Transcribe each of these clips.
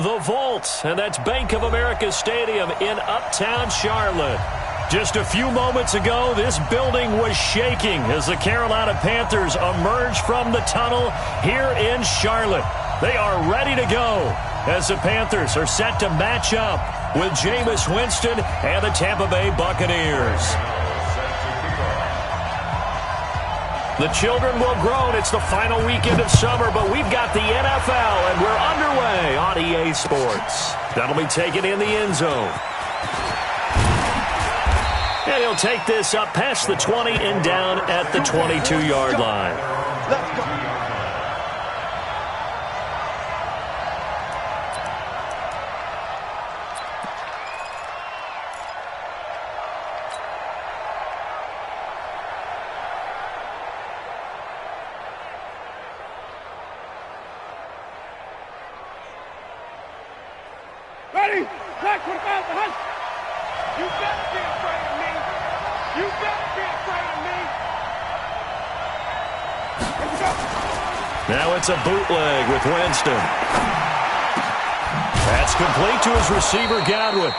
the Vault, and that's Bank of America Stadium in Uptown Charlotte. Just a few moments ago, this building was shaking as the Carolina Panthers emerged from the tunnel here in Charlotte. They are ready to go as the Panthers are set to match up with Jameis Winston and the Tampa Bay Buccaneers. The children will groan. It's the final weekend of summer, but we've got the NFL, and we're underway on EA Sports. That'll be taken in the end zone. And he'll take this up past the 20 and down at the 22-yard line. Let's go. Ready? Black 25 to hunt. You better be afraid of me. You better be afraid of me. Let's go. Now it's a bootleg with Winston. That's complete to his receiver, Godwin.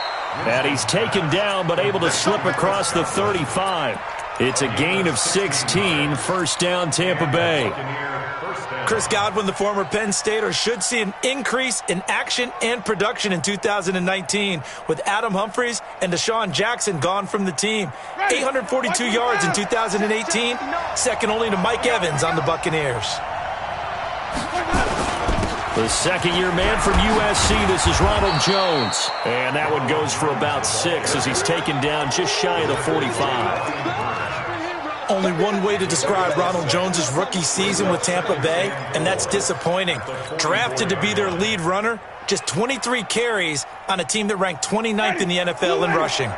And he's taken down but able to slip across the 35. It's a gain of 16, first down Tampa Bay. Chris Godwin, the former Penn Stater, should see an increase in action and production in 2019 with Adam Humphries and Deshaun Jackson gone from the team. 842 yards in 2018, second only to Mike Evans on the Buccaneers. The second-year man from USC, this is Ronald Jones. And that one goes for about 6 as he's taken down just shy of the 45. Only one way to describe Ronald Jones' rookie season with Tampa Bay, and that's disappointing. Drafted to be their lead runner, just 23 carries on a team that ranked 29th in the NFL in rushing.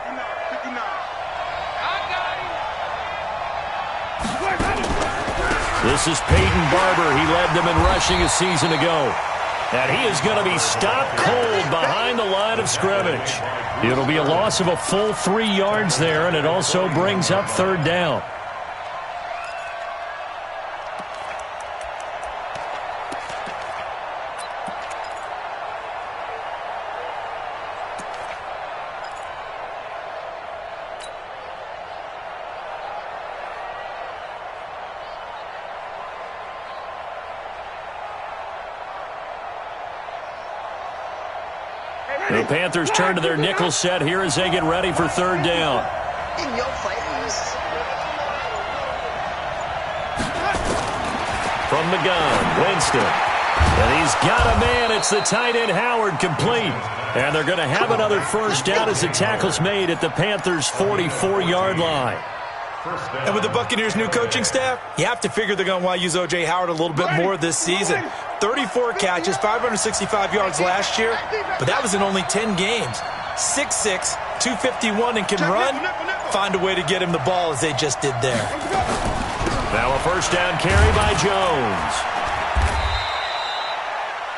This is Peyton Barber. He led them in rushing a season ago. And he is going to be stopped cold behind the line of scrimmage. It'll be a loss of a full 3 yards there, and it also brings up third down. The Panthers turn to their nickel set here as they get ready for third down. In your face. From the gun, Winston. And he's got a man. It's the tight end, Howard, complete. And they're going to have another first down as the tackle's made at the Panthers' 44-yard line. And with the Buccaneers' new coaching staff, you have to figure they're going to want to use O.J. Howard a little bit more this season. 34 catches, 565 yards last year, but that was in only 10 games. 6'6", 251, and can run. Find a way to get him the ball as they just did there. Now a first down carry by Jones.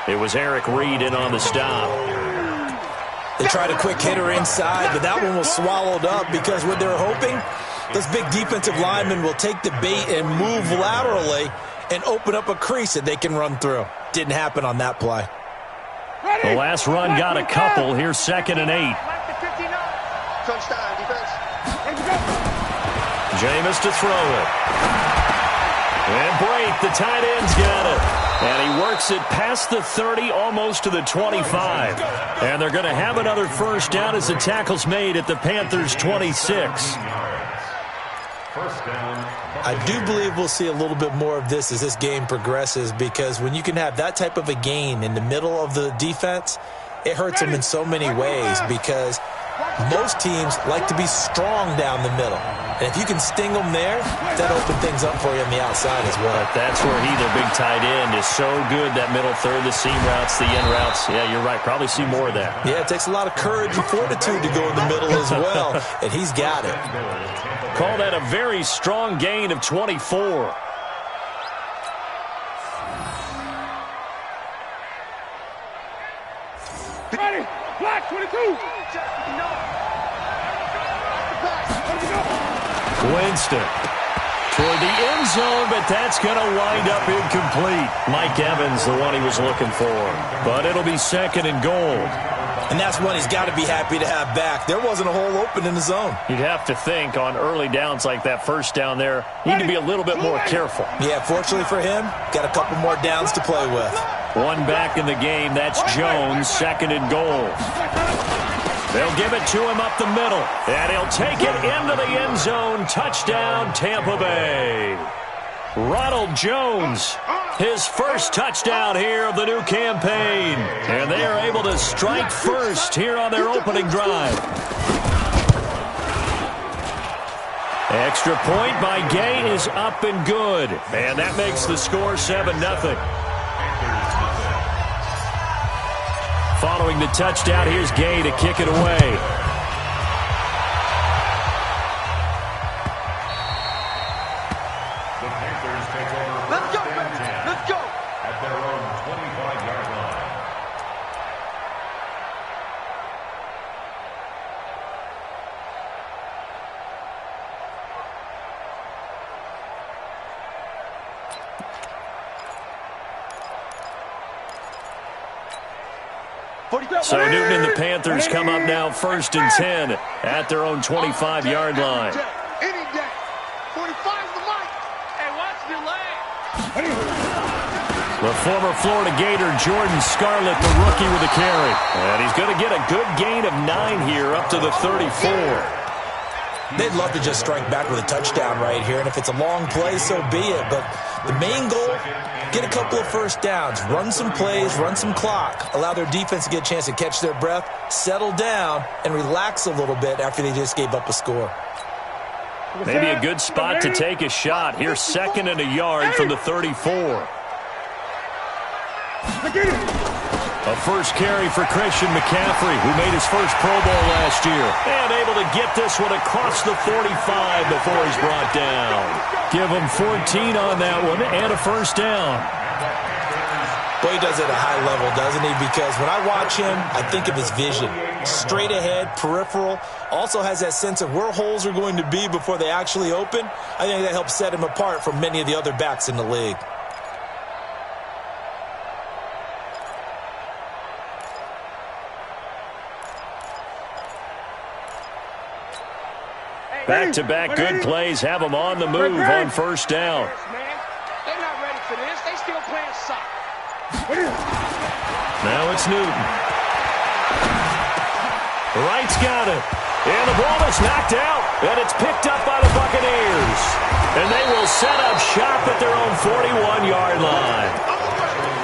It was Eric Reed in on the stop. They tried a quick hitter inside, but that one was swallowed up because what they're hoping, those big defensive linemen will take the bait and move laterally and open up a crease that they can run through. Didn't happen on that play. The last run got a couple. Here's 2nd and 8. Touchdown, defense. Jameis to throw it. And Brake, the tight end's got it. And he works it past the 30, almost to the 25. And they're going to have another first down as the tackle's made at the Panthers' 26. I do believe we'll see a little bit more of this as this game progresses, because when you can have that type of a gain in the middle of the defense, it hurts them in so many ways, because most teams like to be strong down the middle. And if you can sting them there, that opens things up for you on the outside as well. But that's where he, their big tight end, is so good, that middle third, the seam routes, the in routes. Yeah, you're right. Probably see more of that. Yeah, it takes a lot of courage and fortitude to go in the middle as well, and he's got it. Call that a very strong gain of 24. Ready? Black 22. Winston. toward the end zone, but that's going to wind up incomplete. Mike Evans, the one he was looking for. But it'll be 2nd and goal. And that's one he's got to be happy to have back. There wasn't a hole open in the zone. You'd have to think on early downs like that first down there, need to be a little bit more careful. Yeah, fortunately for him, got a couple more downs to play with. One back in the game. That's Jones, 2nd and goal. They'll give it to him up the middle, and he'll take it into the end zone. Touchdown, Tampa Bay. Ronald Jones, his first touchdown here of the new campaign. And they are able to strike first here on their opening drive. Extra point by Gay is up and good. And that makes the score 7-0. Following the touchdown, here's Gay to kick it away. Let's go, baby. Let's go. At their own 25-yard line. So Newton and the Panthers come up now 1st and 10 at their own 25-yard line. Any day. 45's the mic. Hey, watch the leg. The former Florida Gator, Jordan Scarlett, the rookie with a carry. And he's going to get a good gain of 9 here up to the 34. They'd love to just strike back with a touchdown right here, and if it's a long play, so be it. But the main goal, get a couple of first downs, run some plays, run some clock, allow their defense to get a chance to catch their breath, settle down, and relax a little bit after they just gave up a score. Maybe a good spot to take a shot. Here's 2nd and a yard from the 34. A first carry for Christian McCaffrey, who made his first Pro Bowl last year. And able to get this one across the 45 before he's brought down. Give him 14 on that one and a first down. Boy, he does it at a high level, doesn't he? Because when I watch him, I think of his vision. Straight ahead, peripheral. Also has that sense of where holes are going to be before they actually open. I think that helps set him apart from many of the other backs in the league. Back-to-back good plays have them on the move on first down. They're not ready for this. They still playing soccer. Now it's Newton. Wright's got it. And the ball is knocked out. And it's picked up by the Buccaneers. And they will set up shop at their own 41-yard line.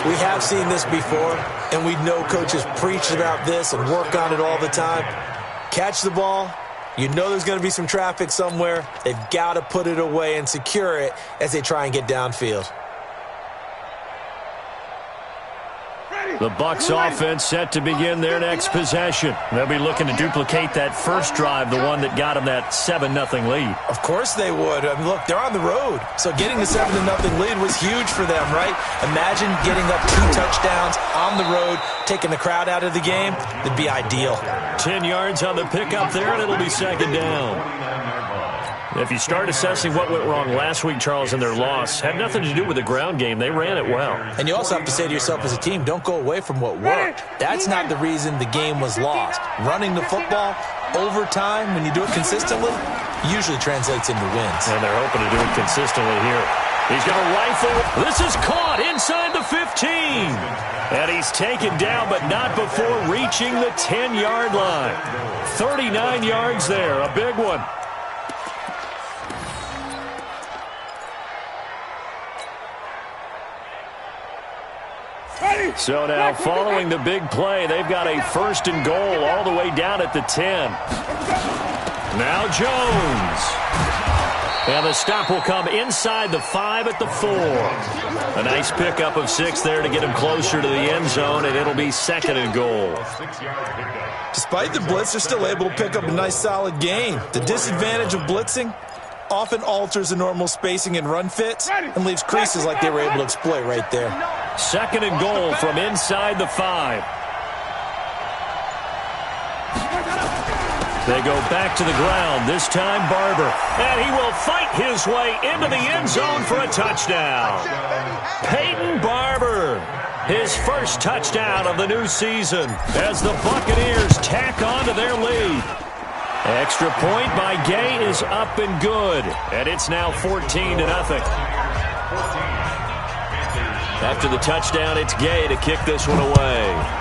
We have seen this before, and we know coaches preach about this and work on it all the time. Catch the ball. You know there's going to be some traffic somewhere. They've got to put it away and secure it as they try and get downfield. The Bucs offense set to begin their next possession. They'll be looking to duplicate that first drive, the one that got them that 7-0 lead. Of course they would. I mean, look, they're on the road. So getting the 7-0 lead was huge for them, right? Imagine getting up 2 touchdowns on the road, taking the crowd out of the game. It'd be ideal. 10 yards on the pickup there, and it'll be 2nd down. If you start assessing what went wrong last week, Charles, in their loss, had nothing to do with the ground game. They ran it well. And you also have to say to yourself as a team, don't go away from what worked. That's not the reason the game was lost. Running the football over time, when you do it consistently, usually translates into wins. And they're hoping to do it consistently here. He's got a rifle. This is caught inside the 15. And he's taken down, but not before reaching the 10-yard line. 39 yards there, a big one. So now, following the big play, they've got a 1st and goal all the way down at the 10. Now Jones. And the stop will come inside the 5 at the 4. A nice pickup of 6 there to get him closer to the end zone, and it'll be 2nd and goal. Despite the blitz, they're still able to pick up a nice, solid gain. The disadvantage of blitzing often alters the normal spacing and run fits and leaves creases like they were able to exploit right there. 2nd and goal from inside the 5. They go back to the ground, this time Barber. And he will fight his way into the end zone for a touchdown. Peyton Barber, his first touchdown of the new season as the Buccaneers tack on to their lead. Extra point by Gay is up and good. And it's now 14-0. After the touchdown, it's Gay to kick this one away.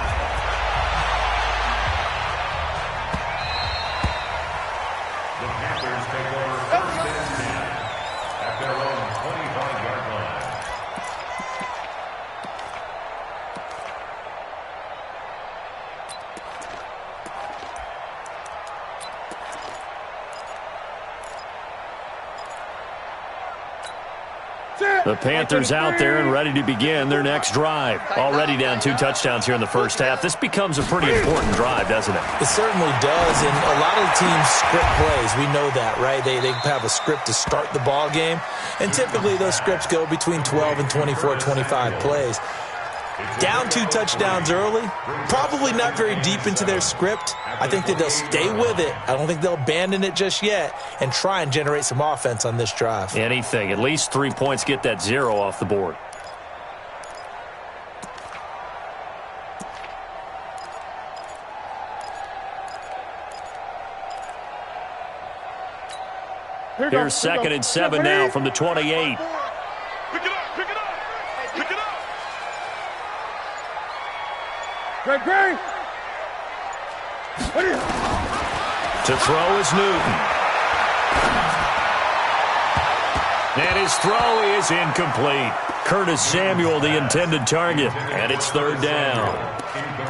The Panthers out there and ready to begin their next drive. Already down 2 touchdowns here in the first half. This becomes a pretty important drive, doesn't it? It certainly does, and a lot of the teams script plays. We know that, right? They have a script to start the ball game, and typically those scripts go between 12 and 24, 25 plays. Down 2 touchdowns early, probably not very deep into their script. I think that they'll stay with it. I don't think they'll abandon it just yet and try and generate some offense on this drive. Anything. At least 3 points, get that 0 off the board. Here's 2nd and 7 now from the 28. Pick it up, pick it up, pick it up. Great. To throw is Newton. And his throw is incomplete. Curtis Samuel, the intended target. And it's 3rd down.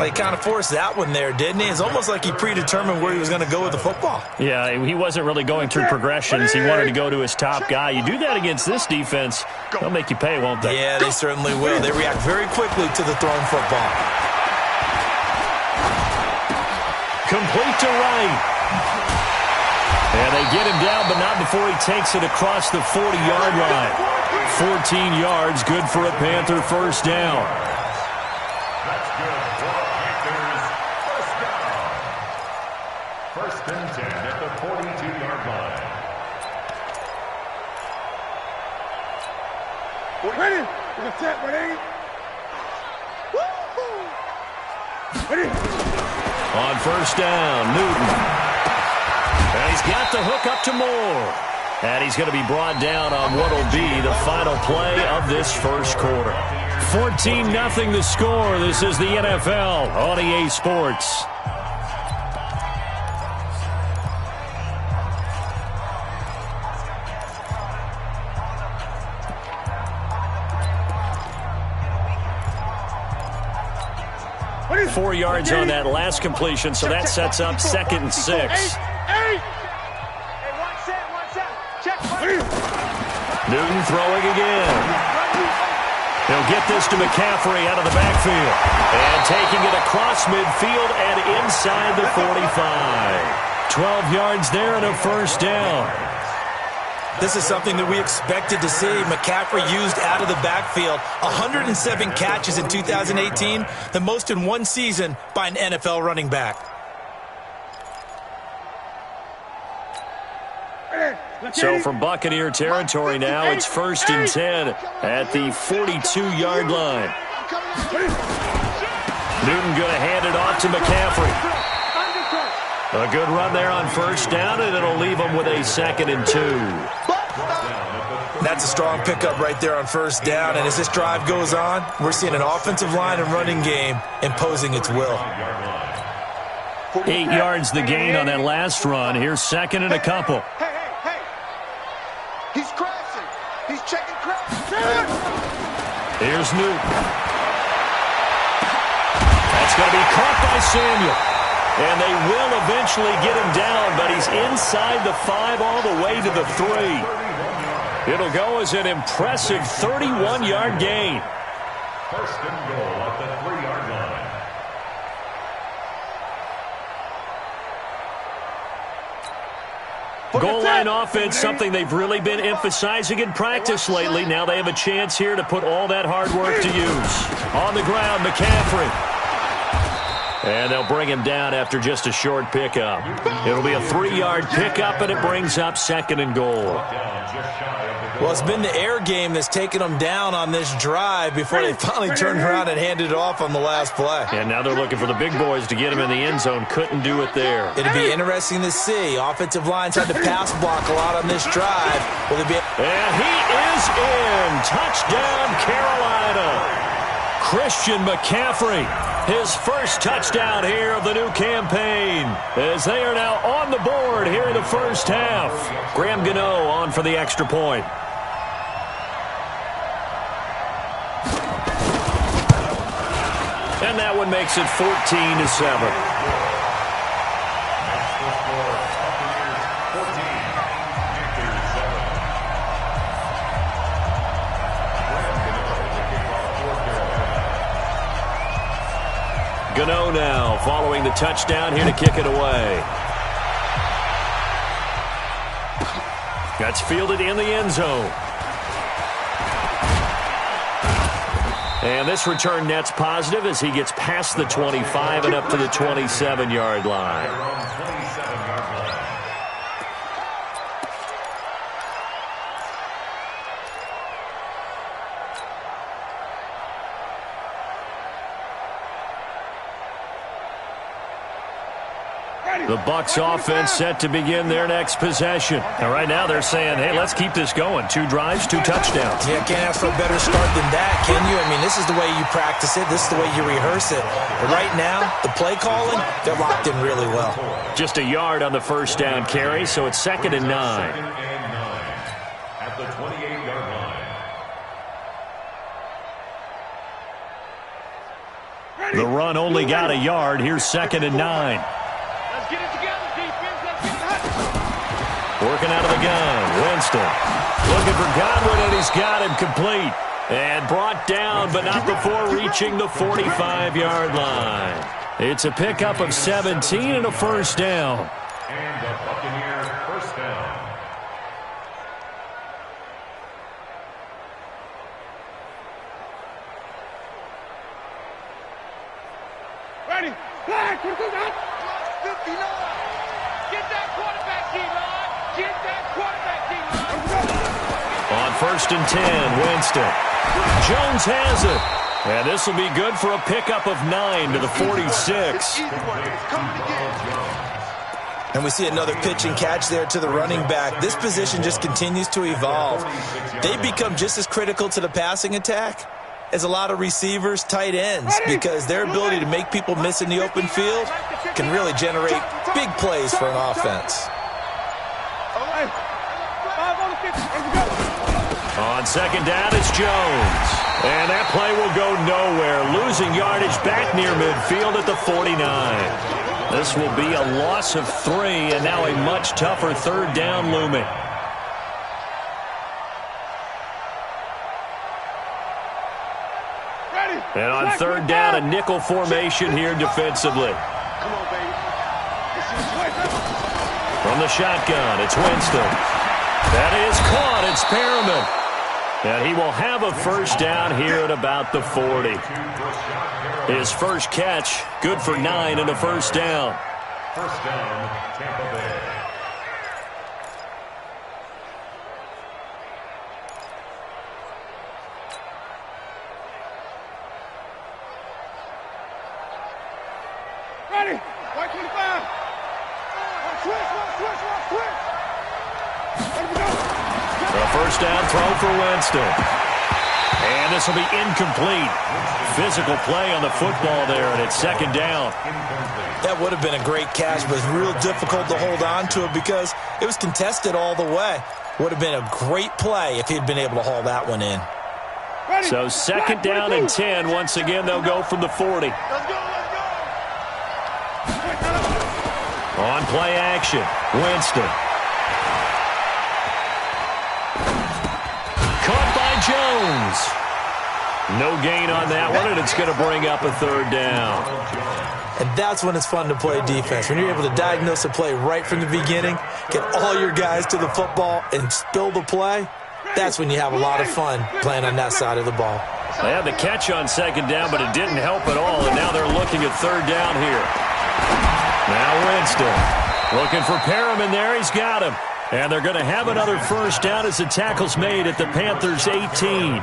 He kind of forced that one there, didn't he? It's almost like he predetermined where he was going to go with the football. Yeah, he wasn't really going through progressions. He wanted to go to his top guy. You do that against this defense, they'll make you pay, won't they? Yeah, they certainly will. They react very quickly to the thrown football. Complete to Wright. And they get him down, but not before he takes it across the 40-yard line. 14 yards, good for a Panther first down. That's good for Panthers first down. 1st and 10 at the 42-yard line. Ready? We're set, ready? Ready? On 1st down, Newton. And he's got the hook up to Moore. And he's going to be brought down on what will be the final play of this first quarter. 14-0 the score. This is the NFL on EA Sports. Ready? 4 yards on that last completion, so that sets up 2nd and 6. Newton throwing again. He'll get this to McCaffrey out of the backfield. And taking it across midfield and inside the 45. 12 yards there and a first down. This is something that we expected to see. McCaffrey used out of the backfield. 107 catches in 2018, the most in one season by an NFL running back. So from Buccaneer territory now, it's 1st and 10 at the 42-yard line. Newton going to hand it off to McCaffrey. A good run there on 1st down, and it'll leave him with a 2nd and 2. That's a strong pickup right there on 1st down, and as this drive goes on, we're seeing an offensive line and running game imposing its will. 8 yards the gain on that last run. Here's 2nd and a couple. Hey. He's crashing. He's checking crash. Here's Newton. That's going to be caught by Samuel. And they will eventually get him down, but he's inside the 5 all the way to the 3. It'll go as an impressive 31-yard gain. 1st and goal at the 3-yard line. Goal line offense, something they've really been emphasizing in practice lately. Now they have a chance here to put all that hard work to use. On the ground, McCaffrey. And they'll bring him down after just a short pickup. It'll be a 3-yard pickup, and it brings up 2nd and goal. Well, it's been the air game that's taken them down on this drive before they finally turned around and handed it off on the last play. And now they're looking for the big boys to get him in the end zone. Couldn't do it there. It'll be interesting to see. Offensive lines had to pass block a lot on this drive. Will they be? And he is in. Touchdown, Carolina. Christian McCaffrey, his first touchdown here of the new campaign, as they are now on the board here in the first half. Graham Gano on for the extra point. And that one makes it 14-7. Gano now following the touchdown here to kick it away. That's fielded in the end zone. And this return net's positive as he gets past the 25 and up to the 27-yard line. The Bucs offense set to begin their next possession. And right now they're saying, hey, let's keep this going. 2 drives, 2 touchdowns. Yeah, can't ask for a better start than that, can you? I mean, this is the way you practice it. This is the way you rehearse it. But right now, the play calling, they're locked in really well. Just a yard on the first down carry, so it's 2nd and 9. At the 28-yard line. The run only got a yard. Here's 2nd and 9. Get it together, defense. Let's get it hot. Working out of the gun. Winston looking for Godwin, and he's got him complete. And brought down, but not before reaching the 45-yard line. It's a pickup of 17 and a first down. And the Buccaneers first down. Ready. Back. We're good. 59. Get that quarterback, D-line. Get that quarterback, D-line. On 1st and 10, Winston. Jones has it. And this will be good for a pickup of 9 to the 46. And we see another pitch and catch there to the running back. This position just continues to evolve. They become just as critical to the passing attack as a lot of receivers, tight ends, because their ability to make people miss in the open field can really generate big plays for an offense. On 2nd down, it's Jones. And that play will go nowhere. Losing yardage back near midfield at the 49. This will be a loss of 3, and now a much tougher 3rd down looming. And on 3rd down, a nickel formation here defensively. From the shotgun, it's Winston. That is caught. It's Perriman. And he will have a first down here at about the 40. His first catch, good for 9 and a first down. First down, Tampa Bay. Ready. White 25. Switch. A first down throw for Winston. And this will be incomplete. Physical play on the football there, and it's 2nd down. That would have been a great catch, but it's real difficult to hold on to it because it was contested all the way. Would have been a great play if he'd been able to haul that one in. So 2nd down and 10. Once again, they'll go from the 40. On play action, Winston. Caught by Jones. No gain on that one, and it's going to bring up a 3rd down. And that's when it's fun to play defense. When you're able to diagnose a play right from the beginning, get all your guys to the football, and spill the play, that's when you have a lot of fun playing on that side of the ball. They had the catch on second down, but it didn't help at all, and now they're looking at third down here. Now Winston looking for Perriman there. He's got him. And they're going to have another first down as the tackle's made at the Panthers' 18.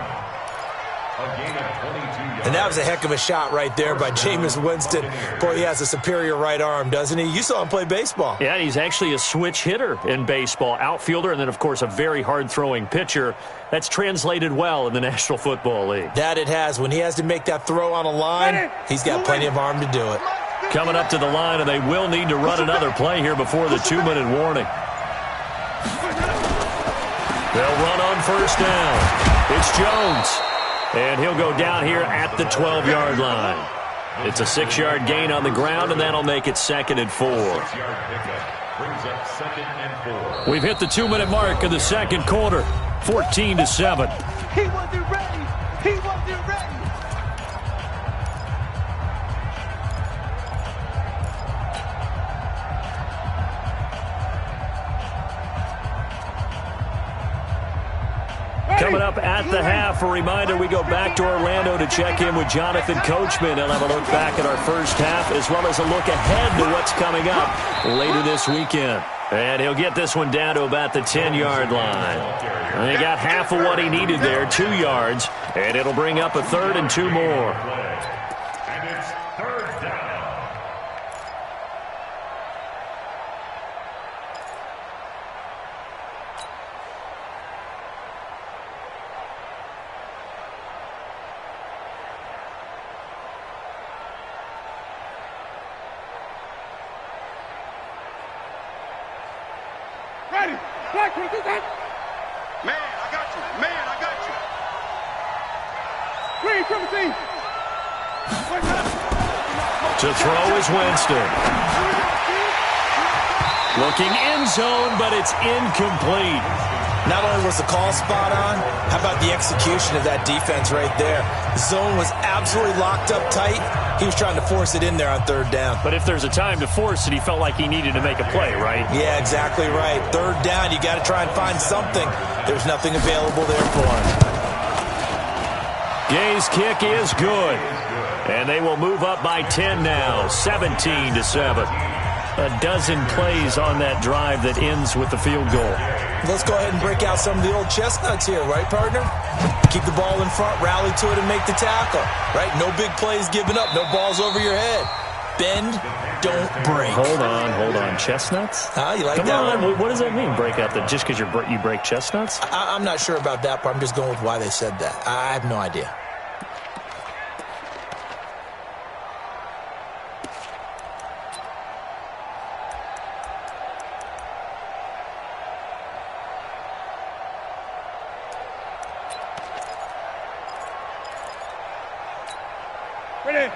And that was a heck of a shot right there by Jameis Winston. Boy, he has a superior right arm, doesn't he? You saw him play baseball. Yeah, he's actually a switch hitter in baseball. Outfielder, and then, of course, a very hard-throwing pitcher. That's translated well in the National Football League. That it has. When he has to make that throw on a line, he's got plenty of arm to do it. Coming up to the line, and they will need to run another play here before the 2-minute warning. They'll run on first down. It's Jones. And he'll go down here at the 12-yard line. It's a 6-yard gain on the ground, and that'll make it 2nd and 4. We've hit the 2-minute mark of the second quarter, 14-7. He wasn't ready. He wasn't ready. Coming up at the half, a reminder, we go back to Orlando to check in with Jonathan Coachman. He'll have a look back at our first half as well as a look ahead to what's coming up later this weekend. And he'll get this one down to about the 10-yard line. And he got half of what he needed there, 2 yards, and it'll bring up a 3rd and 2 more. And it's 3rd down. Ready. Black, what is that? Man, I got you. Man, I got you. Green, triple team. To throw is Winston. Looking end zone, but it's incomplete. Not only was the call spot on, how about the execution of that defense right there? The zone was absolutely locked up tight. He was trying to force it in there on 3rd down. But if there's a time to force it, he felt like he needed to make a play, right? Yeah, exactly right. 3rd down, you got to try and find something. There's nothing available there for him. Gay's kick is good. And they will move up by 10 now, 17-7. A dozen plays on that drive that ends with the field goal. Let's go ahead and break out some of the old chestnuts here, right, partner? Keep the ball in front, rally to it, and make the tackle, right? No big plays given up, no balls over your head. Bend, don't break. Hold on. Chestnuts? You like Come that on. one? What does that mean, break out? Just because you break chestnuts? I'm not sure about that part. I'm just going with why they said that. I have no idea.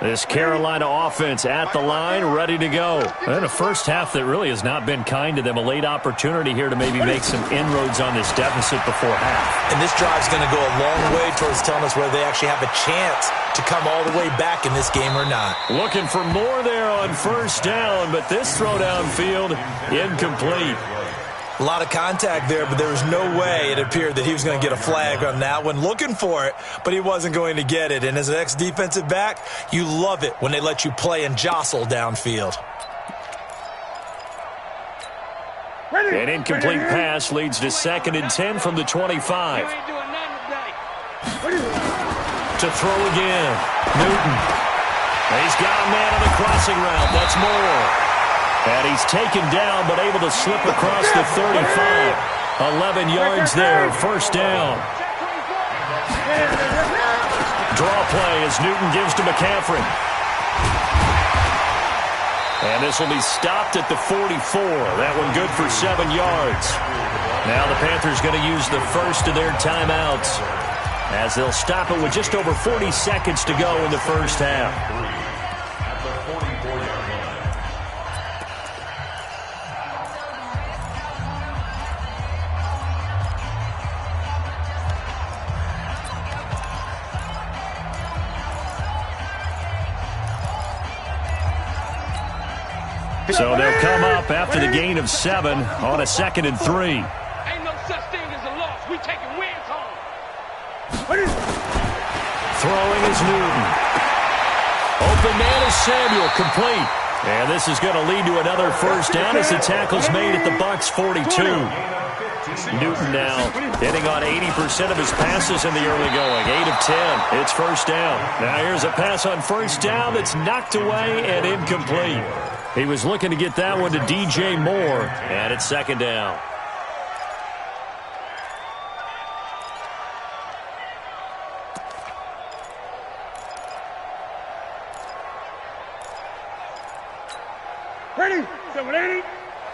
This Carolina offense at the line, ready to go. And a first half that really has not been kind to them. A late opportunity here to maybe make some inroads on this deficit before half. And this drive's going to go a long way towards telling us whether they actually have a chance to come all the way back in this game or not. Looking for more there on first down, but this throw downfield, incomplete. A lot of contact there, but there was no way it appeared that he was going to get a flag on that one. Looking for it, but he wasn't going to get it. And as an ex-defensive back, you love it when they let you play and jostle downfield. An incomplete pass leads to 2nd and 10 from the 25. To throw again. Newton. He's got a man on the crossing route. That's Moore. And he's taken down, but able to slip across the 35. 11 yards there, first down. Draw play as Newton gives to McCaffrey. And this will be stopped at the 44. That one good for 7 yards. Now the Panthers going to use the first of their timeouts as they'll stop it with just over 40 seconds to go in the first half. So they'll come up after the gain of 7 on a 2nd and 3. Ain't no such thing as a loss. We taking wins home. Throwing is Newton. Open man is Samuel, complete. And this is going to lead to another first down as the tackle's made at the Bucs 42. Newton now hitting on 80% of his passes in the early going. 8 of 10. It's first down. Now here's a pass on first down that's knocked away and incomplete. He was looking to get that one to DJ Moore, and it's second down. Ready? 780.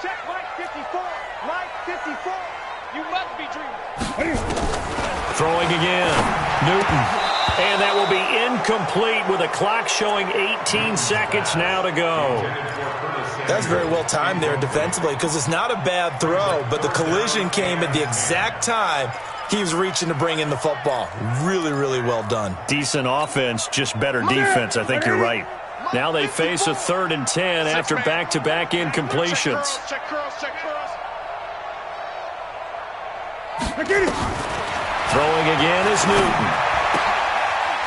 Check Mike 54. Mike 54. You must be dreaming. Ready? Throwing again. Newton. And that will be incomplete with a clock showing 18 seconds now to go. That's very well timed there defensively because it's not a bad throw, but the collision came at the exact time he was reaching to bring in the football. Really, really well done. Decent offense, just better defense. I think you're right. Now they face a 3rd and 10 after back-to-back incompletions. Check curls, check curls. Throwing again is Newton.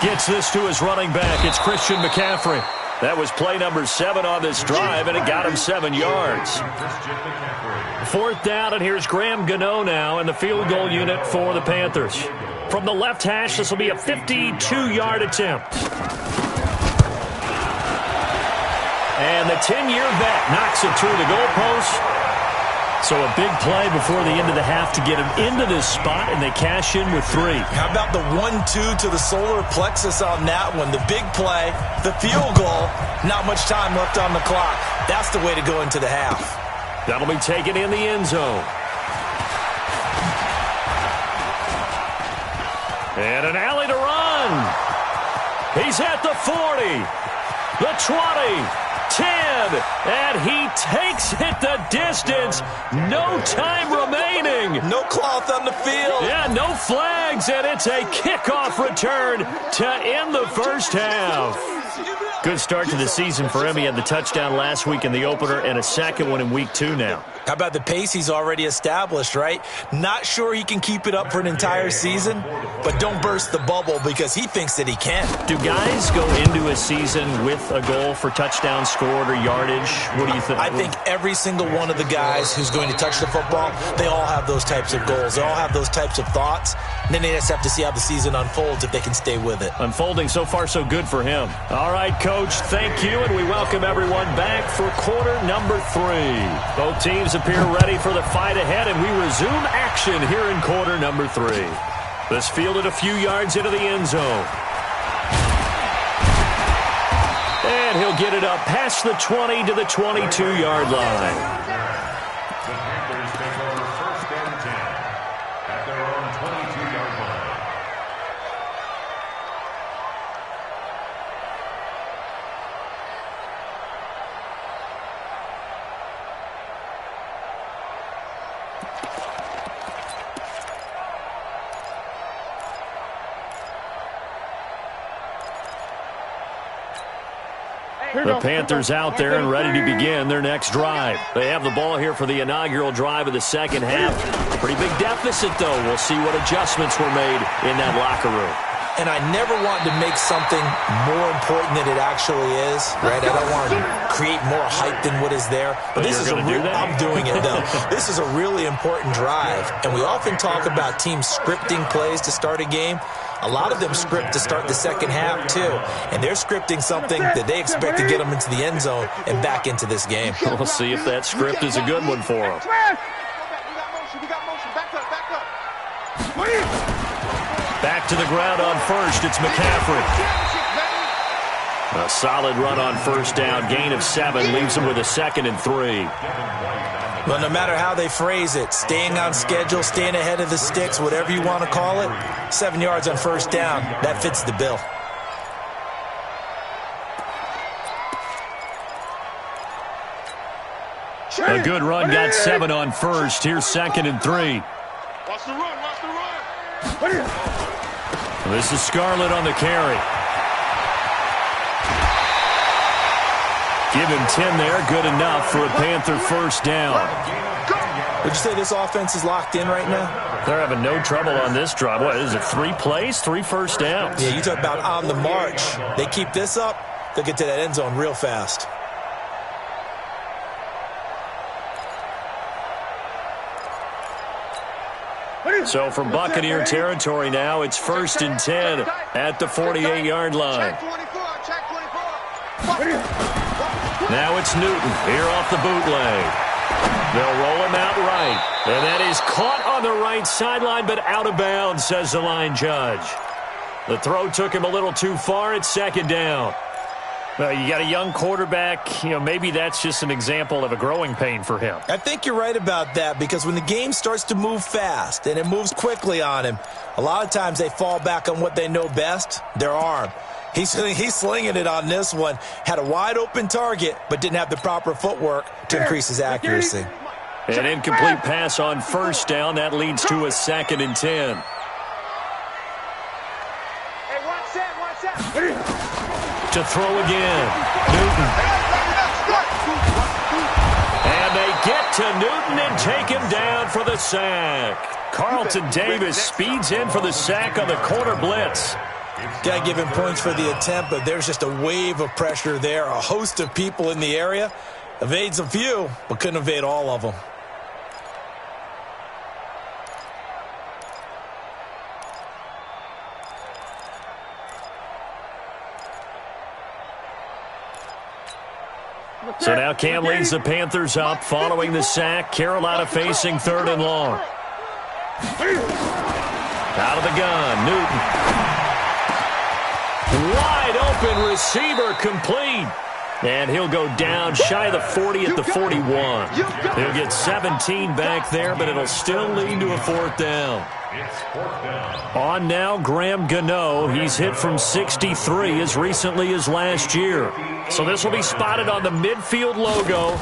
Gets this to his running back. It's Christian McCaffrey. That was play number 7 on this drive, and it got him 7 yards. 4th down, and here's Graham Gano now in the field goal unit for the Panthers. From the left hash, this will be a 52-yard attempt. And the 10-year vet knocks it through the goalpost. So a big play before the end of the half to get him into this spot, and they cash in with 3. How about the 1-2 to the solar plexus on that one? The big play, the field goal, not much time left on the clock. That's the way to go into the half. That'll be taken in the end zone. And an alley to run. He's at the 40, the 20. 10, and he takes it the distance. No time remaining. No cloth on the field. Yeah, no flags, and it's a kickoff return to end the first half. Good start to the season for him. He had the touchdown last week in the opener and a second one in week 2 now. How about the pace he's already established, right? Not sure he can keep it up for an entire season, but don't burst the bubble because he thinks that he can. Do guys go into a season with a goal for touchdowns scored or yardage? What do you think? I think every single one of the guys who's going to touch the football, they all have those types of goals. They all have those types of thoughts. And then they just have to see how the season unfolds if they can stay with it. Unfolding so far so good for him. All right, Coach, thank you, and we welcome everyone back for quarter number 3. Both teams appear ready for the fight ahead, and we resume action here in quarter number 3. This fielded a few yards into the end zone. And he'll get it up past the 20 to the 22-yard line. The Panthers take over 1st and 10 at their own 22-yard line. The Panthers out there and ready to begin their next drive. They have the ball here for the inaugural drive of the second half. Pretty big deficit, though. We'll see what adjustments were made in that locker room. And I never want to make something more important than it actually is, right? I don't want to create more hype than what is there. But this is a real, I'm doing it, though. This is a really important drive. And we often talk about teams scripting plays to start a game. A lot of them script to start the second half, too. And they're scripting something that they expect to get them into the end zone and back into this game. We'll see if that script is a good one for them. We got motion. Back up. Back to the ground on first. It's McCaffrey. A solid run on first down. Gain of 7 leaves him with a 2nd and 3. Well, no matter how they phrase it, staying on schedule, staying ahead of the sticks, whatever you want to call it, 7 yards on first down, that fits the bill. A good run, got 7 on first. Here's 2nd and 3. Watch the run. This is Scarlett on the carry. Give him 10 there, good enough for a Panther first down. Would you say this offense is locked in right now? They're having no trouble on this drive. What is it, 3 plays, 3 first downs? Yeah, you talk about on the march. They keep this up, they'll get to that end zone real fast. So from Buccaneer territory now, it's 1st and 10 at the 48-yard line. Now it's Newton here off the bootleg. They'll roll him out right. And that is caught on the right sideline, but out of bounds, says the line judge. The throw took him a little too far. It's 2nd down. Well, you got a young quarterback. Maybe that's just an example of a growing pain for him. I think you're right about that, because when the game starts to move fast and it moves quickly on him, a lot of times they fall back on what they know best, their arm. He's slinging it on this one. Had a wide-open target, but didn't have the proper footwork to increase his accuracy. An incomplete pass on 1st down. That leads to a 2nd and 10. Hey, watch that. To throw again. Newton. And they get to Newton and take him down for the sack. Carlton Davis speeds in for the sack on the corner blitz. Got to give him points for the attempt, but there's just a wave of pressure there. A host of people in the area. Evades a few, but couldn't evade all of them. So now Cam leads the Panthers up following the sack. Carolina facing 3rd and long. Out of the gun, Newton. Wide open receiver, complete. And he'll go down shy of the 40 at the 41. He'll get 17 back there, but it'll still lead to a 4th down. On now, Graham Gano. He's hit from 63 as recently as last year. So this will be spotted on the midfield logo.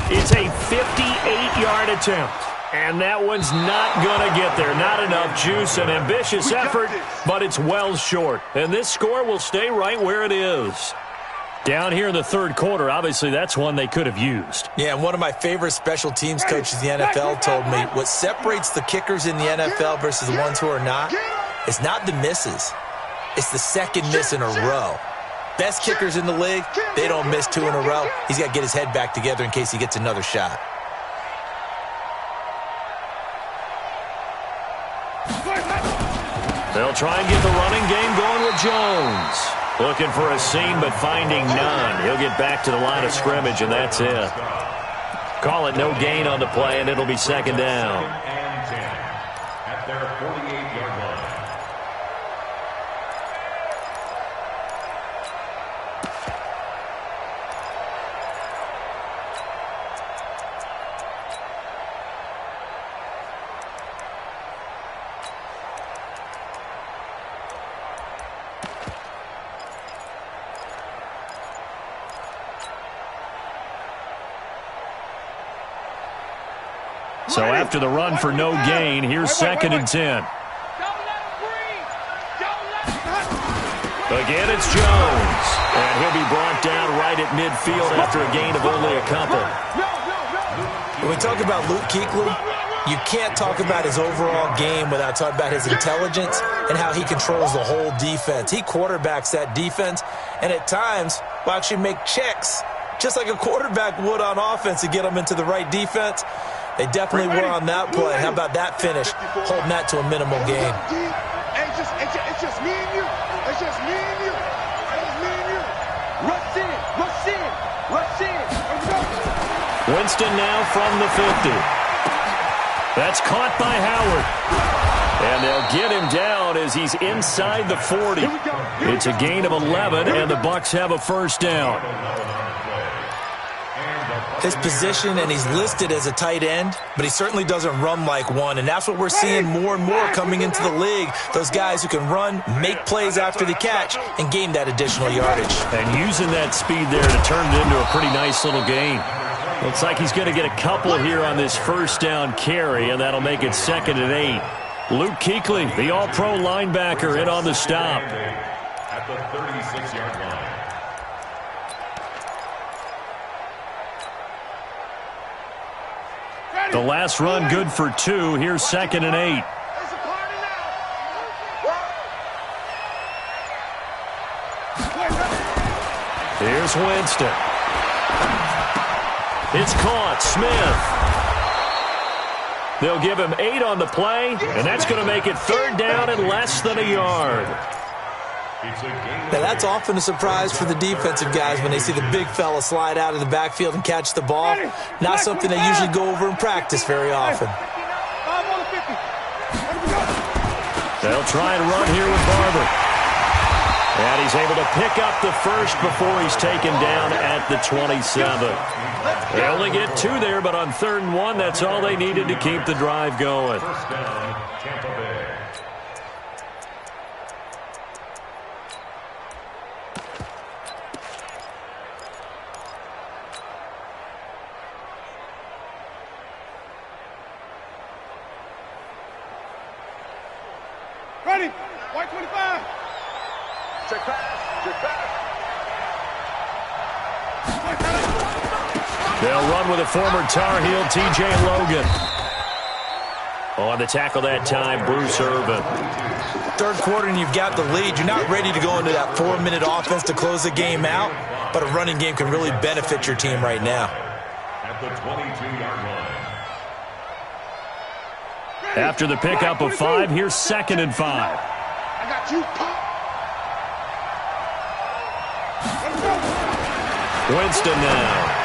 It's a 58-yard attempt. And that one's not going to get there. Not enough juice, an ambitious effort, but it's well short. And this score will stay right where it is. Down here in the 3rd quarter, obviously that's one they could have used. Yeah, and one of my favorite special teams coaches in the NFL told me what separates the kickers in the NFL versus the ones who are not, it's not the misses. It's the 2nd miss in a row. Best kickers in the league, they don't miss 2 in a row. He's got to get his head back together in case he gets another shot. They'll try and get the running game going with Jones. Looking for a seam, but finding none. He'll get back to the line of scrimmage, and that's it. Call it no gain on the play, and it'll be 2nd down. And 10 at their 48-yard line. So after the run for no gain, here's 2nd and 10. Again, it's Jones. And he'll be brought down right at midfield after a gain of only a couple. When we talk about Luke Kuechly, you can't talk about his overall game without talking about his intelligence and how he controls the whole defense. He quarterbacks that defense, and at times will actually make checks, just like a quarterback would on offense to get them into the right defense. They definitely were on that play. How about that finish, holding that to a minimal gain? It's just me and you. It's just me and you. It's just me and you. Rush in. Rush in. Rush in. Let's go. Winston now from the 50. That's caught by Howard. And they'll get him down as he's inside the 40. It's a gain of 11, and the Bucs have a 1st down. His position, and he's listed as a tight end, but he certainly doesn't run like one, and that's what we're seeing more and more coming into the league. Those guys who can run, make plays after the catch, and gain that additional yardage. And using that speed there to turn it into a pretty nice little gain. Looks like he's going to get a couple here on this 1st down carry, and that'll make it 2nd and 8. Luke Kuechly, the all-pro linebacker, in on the stop. At the 36-yard line. The last run good for 2. Here's 2nd and 8. Here's Winston. It's caught. Smith. They'll give him 8 on the play, and that's going to make it 3rd down and less than a yard. Now, that's often a surprise for the defensive guys when they see the big fella slide out of the backfield and catch the ball. Not something they usually go over in practice very often. They'll try and run here with Barber. And he's able to pick up the first before he's taken down at the 27. They only get 2 there, but on 3rd and 1, that's all they needed to keep the drive going. First down, Tampa Bay. Ready. White 25. Check pass. Check pass. They'll run with a former Tar Heel, T.J. Logan. On the tackle that time, Bruce Irvin. 3rd quarter and you've got the lead. You're not ready to go into that 4-minute offense to close the game out, but a running game can really benefit your team right now. At the 22-yard line. After the pickup of 5, here's 2nd and 5. I got you. Winston now.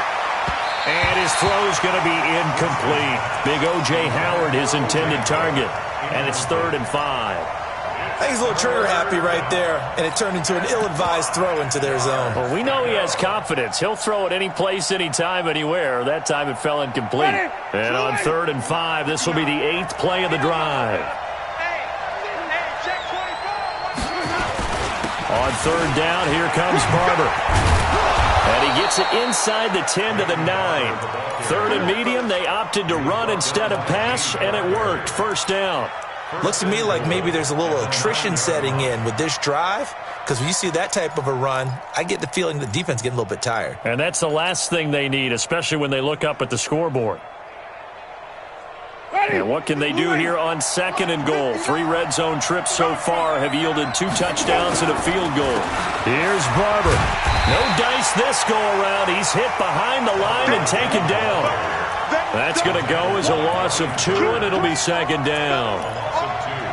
And his throw's going to be incomplete. Big O.J. Howard, his intended target. And it's 3rd and 5. I think he's a little trigger happy right there, and it turned into an ill-advised throw into their zone. Well, we know he has confidence. He'll throw it any place, anytime, anywhere. That time it fell incomplete. And on 3rd and 5, this will be the 8th play of the drive. On 3rd down, here comes Barber. And he gets it inside the 10 to the 9. 3rd and medium, they opted to run instead of pass, and it worked. 1st down. Looks to me like maybe there's a little attrition setting in with this drive, because when you see that type of a run, I get the feeling the defense is getting a little bit tired. And that's the last thing they need, especially when they look up at the scoreboard. And what can they do here on 2nd and goal? 3 red zone trips so far have yielded 2 touchdowns and a field goal. Here's Barber. No dice this go-around. He's hit behind the line and taken down. That's going to go as a loss of 2, and it'll be 2nd down.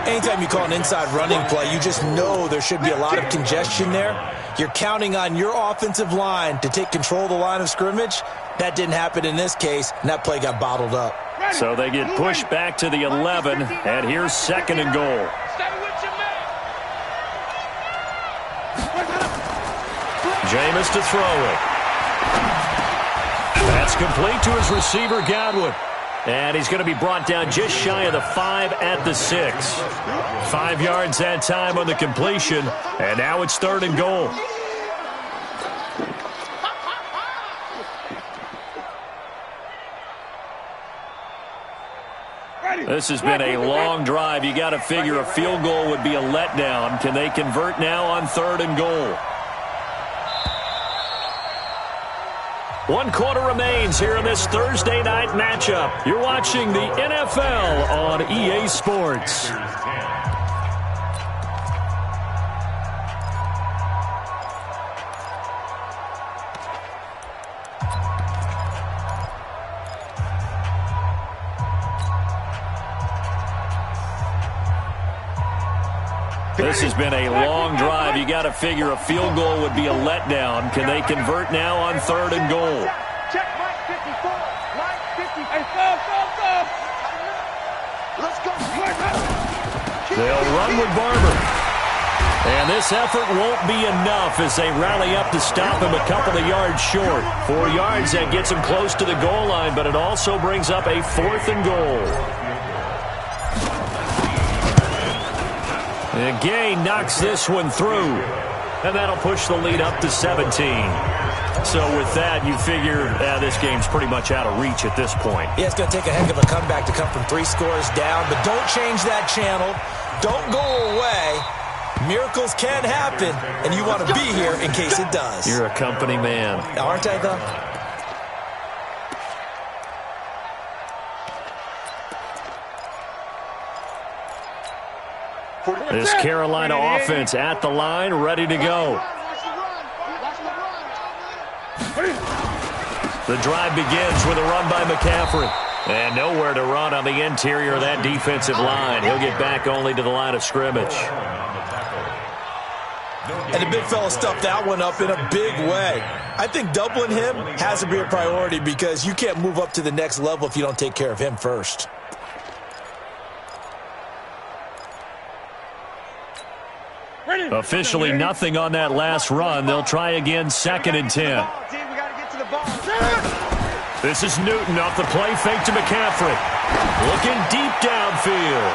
Anytime you call an inside running play, you just know there should be a lot of congestion there. You're counting on your offensive line to take control of the line of scrimmage. That didn't happen in this case, and that play got bottled up. So they get pushed back to the 11, and here's 2nd and goal. Jameis to throw it. That's complete to his receiver, Godwin. And he's going to be brought down just shy of the 5 at the 6. 5 yards that time on the completion, and now it's 3rd and goal. This has been a long drive. You got to figure a field goal would be a letdown. Can they convert now on 3rd and goal? 1 quarter remains here in this Thursday night matchup. You're watching the NFL on EA Sports. This has been a long drive. You got to figure a field goal would be a letdown. Can they convert now on 3rd and goal? Check Mike 54. Mike 50. Hey, go. Let's go. They'll run with Barber. And this effort won't be enough as they rally up to stop him a couple of yards short. 4 yards, that gets him close to the goal line, but it also brings up a 4th and goal. And Gay knocks this one through, and that'll push the lead up to 17. So with that, you figure this game's pretty much out of reach at this point. Yeah, it's going to take a heck of a comeback to come from 3 scores down, but don't change that channel. Don't go away. Miracles can happen, and you want to be here in case it does. You're a company man. Aren't I, though? This Carolina offense at the line, ready to go. The drive begins with a run by McCaffrey. And nowhere to run on the interior of that defensive line. He'll get back only to the line of scrimmage. And the big fella stuffed that one up in a big way. I think doubling him has to be a priority because you can't move up to the next level if you don't take care of him first. Officially nothing on that last run. They'll try again, 2nd and 10. This is Newton off the play fake to McCaffrey. Looking deep downfield.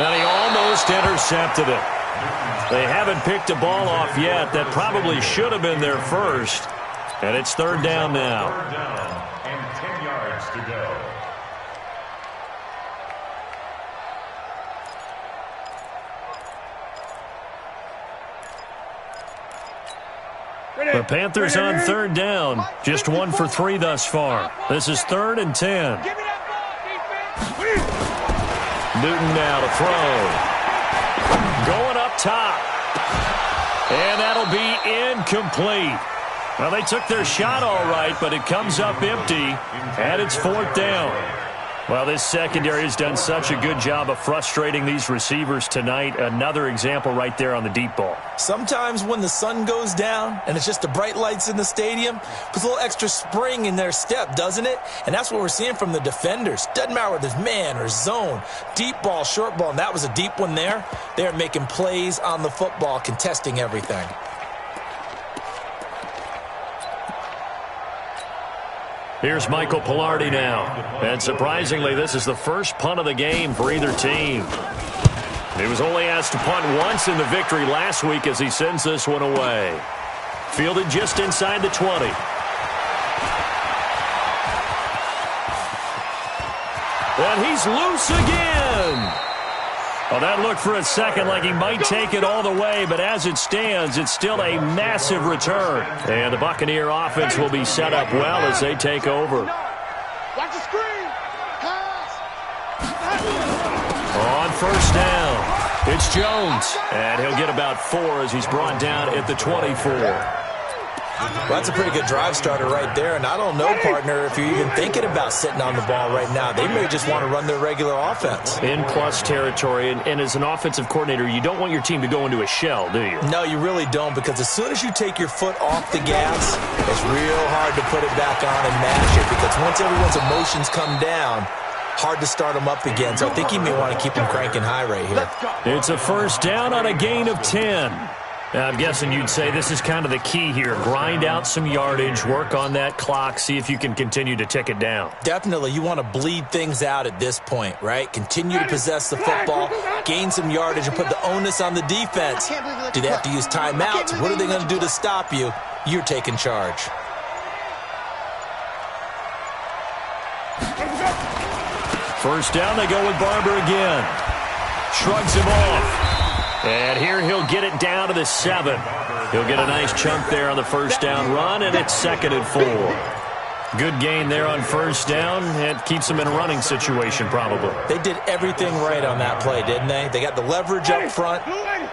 And he almost intercepted it. They haven't picked a ball off yet. That probably should have been their first. And it's 3rd down now. 3rd down and 10 yards to go. The Panthers on 3rd down. Just 1 for 3 thus far. This is 3rd and 10. Newton now to throw. Going up top. And that'll be incomplete. Well, they took their shot all right, but it comes up empty. And it's 4th down. Well, this secondary has done such a good job of frustrating these receivers tonight. Another example right there on the deep ball. Sometimes when the sun goes down and it's just the bright lights in the stadium, puts a little extra spring in their step, doesn't it? And that's what we're seeing from the defenders. Doesn't matter whether it's man or zone, deep ball, short ball, and that was a deep one there. They're making plays on the football, contesting everything. Here's Michael Pilardi now. And surprisingly, this is the first punt of the game for either team. He was only asked to punt once in the victory last week as he sends this one away. Fielded just inside the 20. And he's loose again. Well, that looked for a second like he might take it all the way, but as it stands, it's still a massive return. And the Buccaneer offense will be set up well as they take over. Watch the screen. Pass. On 1st down, it's Jones. And he'll get about 4 as he's brought down at the 24. Well, that's a pretty good drive starter right there. And I don't know, partner, if you're even thinking about sitting on the ball right now. They may just want to run their regular offense. In plus territory. And as an offensive coordinator, you don't want your team to go into a shell, do you? No, you really don't, because as soon as you take your foot off the gas, it's real hard to put it back on and mash it, because once everyone's emotions come down, hard to start them up again. So I think he may want to keep them cranking high right here. It's a 1st down on a gain of 10. Now, I'm guessing you'd say this is kind of the key here. Grind out some yardage, work on that clock, see if you can continue to tick it down. Definitely. You want to bleed things out at this point, right? Continue to possess the football, gain some yardage, and put the onus on the defense. Do they have to use timeouts? What are they going to do to stop you? You're taking charge. First down, they go with Barber again. Shrugs him off. And here he'll get it down to the 7. He'll get a nice chunk there on the 1st down run, and it's 2nd and 4. Good gain there on 1st down. It keeps them in a running situation probably. They did everything right on that play, didn't they? They got the leverage up front,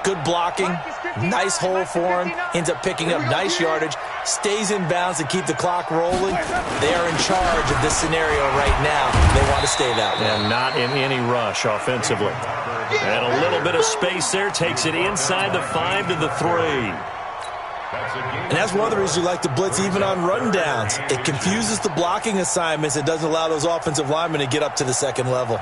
good blocking, nice hole for him, ends up picking up nice yardage, stays in bounds and keep the clock rolling. They are in charge of this scenario right now. They want to stay that way. And not in any rush offensively. And a little bit of space there, takes it inside the 5 to the 3. And that's one of the reasons you like to blitz even on rundowns. It confuses the blocking assignments. It doesn't allow those offensive linemen to get up to the 2nd level.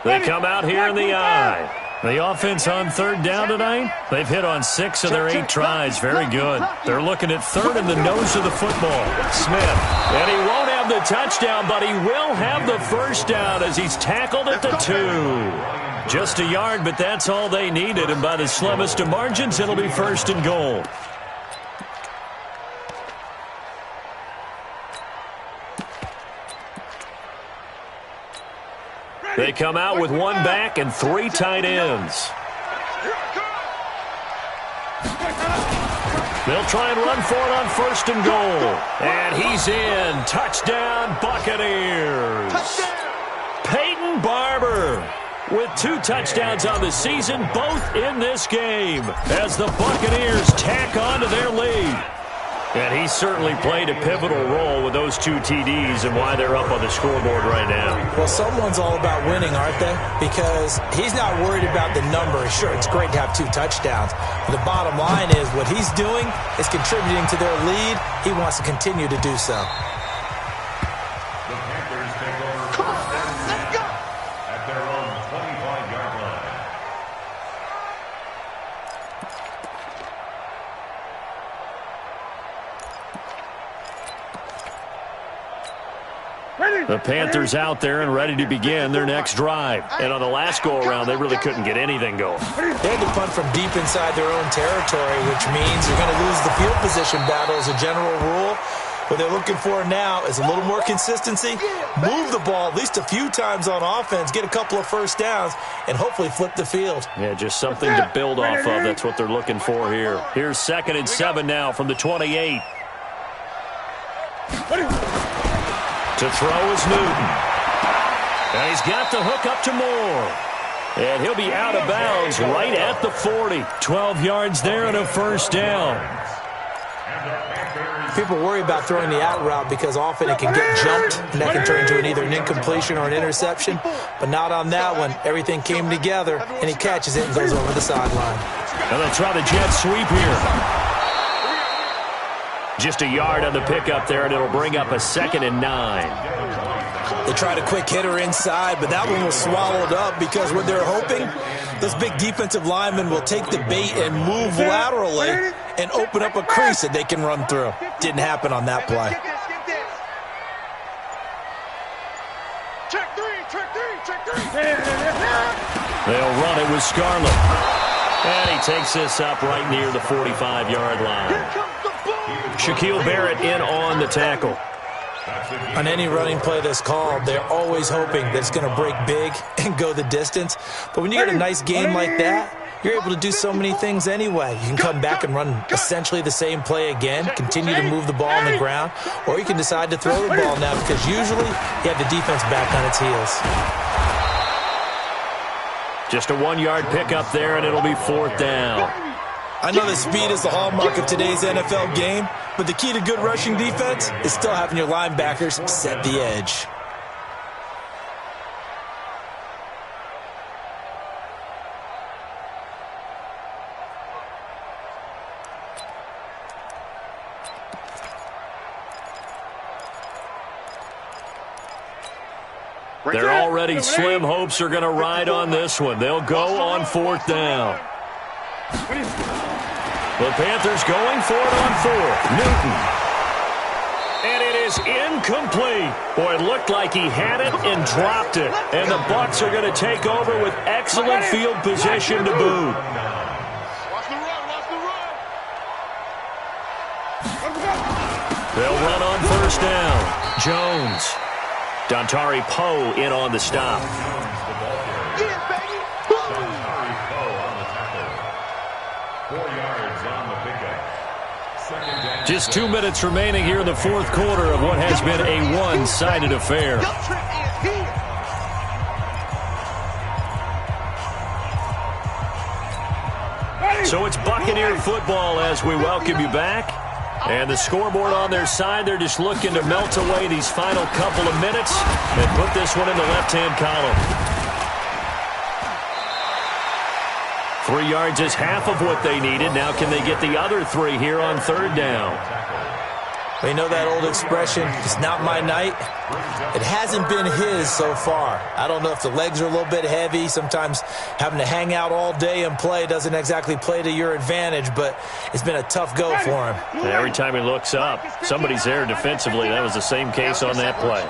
They come out here in the eye. The offense on 3rd down tonight, they've hit on 6 of their 8 tries. Very good. They're looking at 3rd in the nose of the football. Smith, and he won't have the touchdown, but he will have the 1st down as he's tackled at the 2. Just a yard, but that's all they needed, and by the slimmest of margins, it'll be 1st and goal. They come out with 1 back and 3 tight ends. They'll try and run for it on 1st and goal. And he's in. Touchdown, Buccaneers. Peyton Barber. with 2 touchdowns on the season, both in this game, as the Buccaneers tack on to their lead. And he certainly played a pivotal role with those 2 TDs and why they're up on the scoreboard right now. Well, someone's all about winning, aren't they? Because he's not worried about the number. Sure, it's great to have 2 touchdowns. But the bottom line is what he's doing is contributing to their lead. He wants to continue to do so. The Panthers take over first and 10 at their own 25-yard line. The Panthers out there and ready to begin their next drive. And on the last go-around, they really couldn't get anything going. They had to punt from deep inside their own territory, which means you're going to lose the field position battle as a general rule. What they're looking for now is a little more consistency, move the ball at least a few times on offense, get a couple of first downs, and hopefully flip the field. Yeah, just something to build off of. That's what they're looking for here. Here's 2nd and 7 now from the 28. To throw is Newton. And he's got the hook up to Moore. And he'll be out of bounds right at the 40. 12 yards there and a first down. People worry about throwing the out route because often it can get jumped, and that can turn into either an incompletion or an interception. But not on that one. Everything came together, and he catches it and goes over the sideline. And they'll try the jet sweep here. Just a yard on the pickup there, and it'll bring up a 2nd and 9. They tried a quick hitter inside, but that one was swallowed up because what they're hoping, those big defensive linemen will take the bait and move laterally and open up a crease that they can run through. Didn't happen on that play. Check three. They'll run it with Scarlett. And he takes this up right near the 45-yard line. Shaquille Barrett in on the tackle. On any running play that's called, they're always hoping that it's going to break big and go the distance. But when you get a nice game like that, you're able to do so many things anyway. You can come back and run essentially the same play again, continue to move the ball on the ground, or you can decide to throw the ball now because usually you have the defense back on its heels. Just a 1-yard pickup there, and it'll be 4th down. I know that speed is the hallmark of today's NFL game, but the key to good rushing defense is still having your linebackers set the edge. They're already slim hopes are going to ride on this one. They'll go on 4th down. The Panthers going for it on 4th. Newton. And it is incomplete. Boy, it looked like he had it and dropped it. And the Bucs are going to take over with excellent field position to boot. Watch the run. They'll run on 1st down. Jones. Dontari Poe in on the stop. Yeah, baby. Dontari Poe on the tackle. 4 yards on the pickup. 2nd down. Just 2 minutes remaining here in the 4th quarter of what has been a one-sided affair. Your trip is here. So it's Buccaneer football as we welcome you back. And the scoreboard on their side, they're just looking to melt away these final couple of minutes and put this one in the left-hand column. 3 yards is half of what they needed. Now can they get the other 3 here on 3rd down? We know that old expression, it's not my night. It hasn't been his so far. I don't know if the legs are a little bit heavy. Sometimes having to hang out all day and play doesn't exactly play to your advantage, but it's been a tough go for him. And every time he looks up, somebody's there defensively. That was the same case on that play.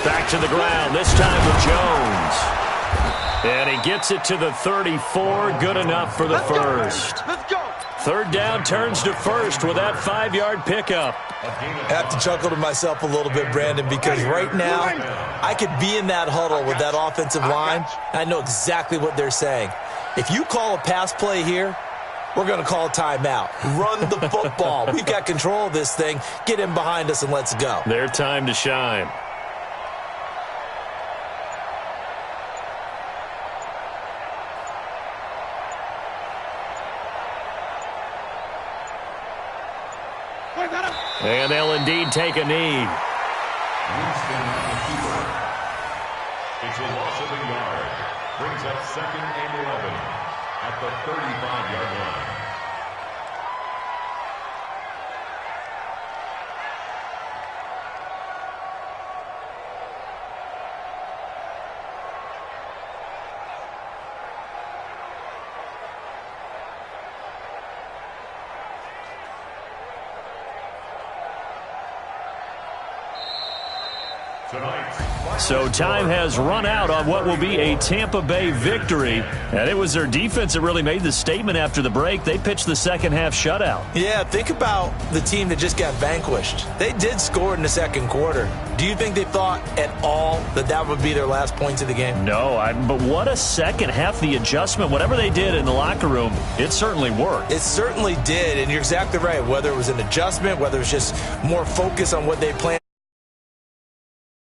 Back to the ground, this time with Jones. And he gets it to the 34, good enough for the first. Let's go. Third down turns to first with that 5-yard pickup. I have to chuckle to myself a little bit, Brandon, because right now I could be in that huddle with that offensive line, and I know exactly what they're saying. If you call a pass play here, we're going to call a timeout. Run the football. We've got control of this thing. Get in behind us and let's go. Their time to shine. And they'll indeed take a knee. It's a loss of a yard. Brings up 2nd and 11 at the 35-yard line. So time has run out on what will be a Tampa Bay victory. And it was their defense that really made the statement after the break. They pitched the second-half shutout. Yeah, think about the team that just got vanquished. They did score in the second quarter. Do you think they thought at all that that would be their last points of the game? No, but what a second half. The adjustment, whatever they did in the locker room, it certainly worked. It certainly did, and you're exactly right. Whether it was an adjustment, whether it was just more focus on what they planned.